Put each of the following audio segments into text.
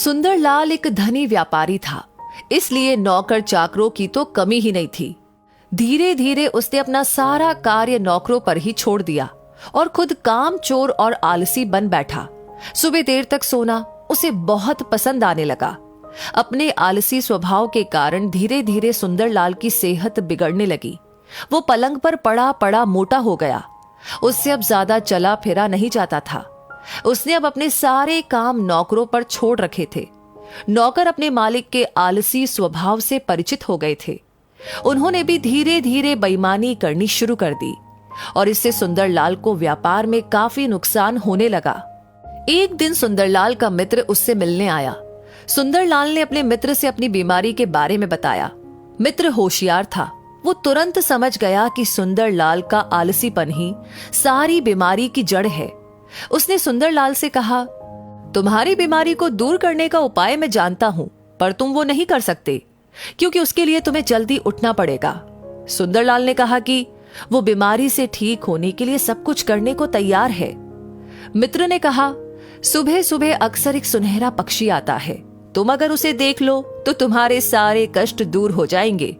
सुंदरलाल एक धनी व्यापारी था, इसलिए नौकर चाकरों की तो कमी ही नहीं थी। धीरे धीरे उसने अपना सारा कार्य नौकरों पर ही छोड़ दिया और खुद काम चोर और आलसी बन बैठा। सुबह देर तक सोना उसे बहुत पसंद आने लगा। अपने आलसी स्वभाव के कारण धीरे धीरे सुंदरलाल की सेहत बिगड़ने लगी। वो पलंग पर पड़ा पड़ा मोटा हो गया। उससे अब ज्यादा चला फिरा नहीं जाता था। उसने अब अपने सारे काम नौकरों पर छोड़ रखे थे। नौकर अपने मालिक के आलसी स्वभाव से परिचित हो गए थे। उन्होंने भी धीरे धीरे बेईमानी करनी शुरू कर दी और इससे सुंदरलाल को व्यापार में काफी नुकसान होने लगा। एक दिन सुंदरलाल का मित्र उससे मिलने आया। सुंदरलाल ने अपने मित्र से अपनी बीमारी के बारे में बताया। मित्र होशियार था। वो तुरंत समझ गया कि सुंदरलाल का आलसीपन ही सारी बीमारी की जड़ है। उसने सुंदरलाल से कहा, तुम्हारी बीमारी को दूर करने का उपाय मैं जानता हूं, पर तुम वो नहीं कर सकते क्योंकि उसके लिए तुम्हें जल्दी उठना पड़ेगा। सुंदरलाल ने कहा कि वो बीमारी से ठीक होने के लिए सब कुछ करने को तैयार है। मित्र ने कहा, सुबह सुबह अक्सर एक सुनहरा पक्षी आता है, तुम अगर उसे देख लो तो तुम्हारे सारे कष्ट दूर हो जाएंगे।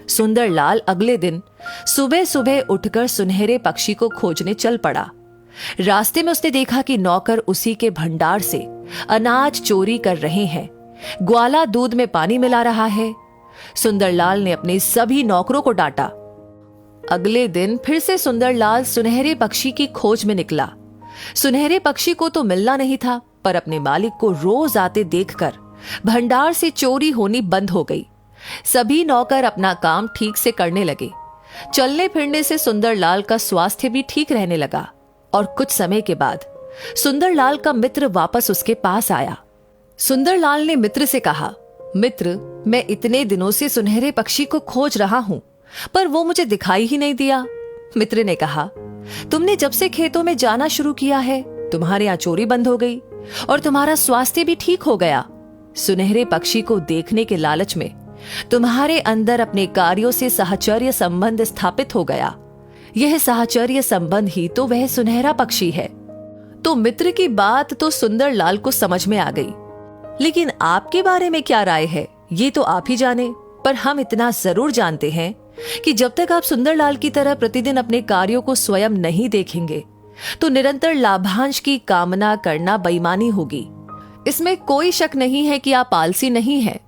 सुंदरलाल अगले दिन सुबह सुबह उठकर सुनहरे पक्षी को खोजने चल पड़ा। रास्ते में उसने देखा कि नौकर उसी के भंडार से अनाज चोरी कर रहे हैं। ग्वाला दूध में पानी मिला रहा है। सुंदरलाल ने अपने सभी नौकरों को डांटा। अगले दिन फिर से सुंदरलाल सुनहरे पक्षी की खोज में निकला। सुनहरे पक्षी को तो मिलना नहीं था, पर अपने मालिक को रोज आते देखकर भंडार से चोरी होनी बंद हो गई। सभी नौकर अपना काम ठीक से करने लगे। चलने फिरने से सुंदरलाल का स्वास्थ्य भी ठीक रहने लगा और कुछ समय के बाद सुंदरलाल का मित्र वापस उसके पास आया। सुंदरलाल ने मित्र से कहा, मित्र, मैं इतने दिनों से सुनहरे पक्षी को खोज रहा हूं, पर वो मुझे दिखाई ही नहीं दिया। मित्र ने कहा, तुमने जब से खेतों में जाना शुरू किया है, तुम्हारे यहाँ चोरी बंद हो गई और तुम्हारा स्वास्थ्य भी ठीक हो गया। सुनहरे पक्षी को देखने के लालच में तुम्हारे अंदर अपने कार्यों से साहचर्य संबंध स्थापित हो गया। यह साहचर्य संबंध ही तो वह सुनहरा पक्षी है। तो मित्र की बात तो सुंदरलाल को समझ में आ गई, लेकिन आपके बारे में क्या राय है ये तो आप ही जाने। पर हम इतना जरूर जानते हैं कि जब तक आप सुंदरलाल की तरह प्रतिदिन अपने कार्यों को स्वयं नहीं देखेंगे तो निरंतर लाभांश की कामना करना बेईमानी होगी। इसमें कोई शक नहीं है कि आप आलसी नहीं हैं,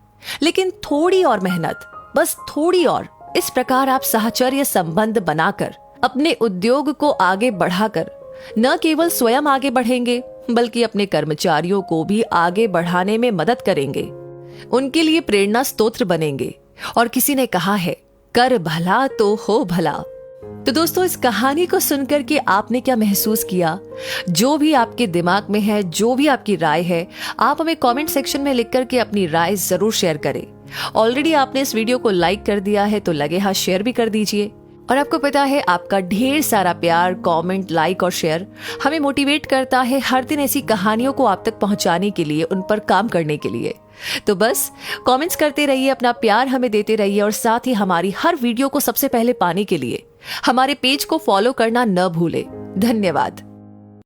लेकिन थोड़ी और मेहनत, बस थोड़ी और, इस प्रकार आप साहचर्य संबंध बनाकर अपने उद्योग को आगे बढ़ाकर न केवल स्वयं आगे बढ़ेंगे बल्कि अपने कर्मचारियों को भी आगे बढ़ाने में मदद करेंगे, उनके लिए प्रेरणा स्तोत्र बनेंगे। और किसी ने कहा है, कर भला तो हो भला। तो दोस्तों, इस कहानी को सुनकर के आपने क्या महसूस किया? जो भी आपके दिमाग में है, जो भी आपकी राय है, आप हमें कमेंट सेक्शन में लिख करके अपनी राय जरूर शेयर करें। ऑलरेडी आपने इस वीडियो को लाइक कर दिया है तो लगे हाथ शेयर भी कर दीजिए। और आपको पता है, आपका ढेर सारा प्यार, कमेंट, लाइक और शेयर हमें मोटिवेट करता है हर दिन ऐसी कहानियों को आप तक पहुंचाने के लिए, उन पर काम करने के लिए। तो बस कमेंट्स करते रहिए, अपना प्यार हमें देते रहिए और साथ ही हमारी हर वीडियो को सबसे पहले पाने के लिए हमारे पेज को फॉलो करना न भूले। धन्यवाद।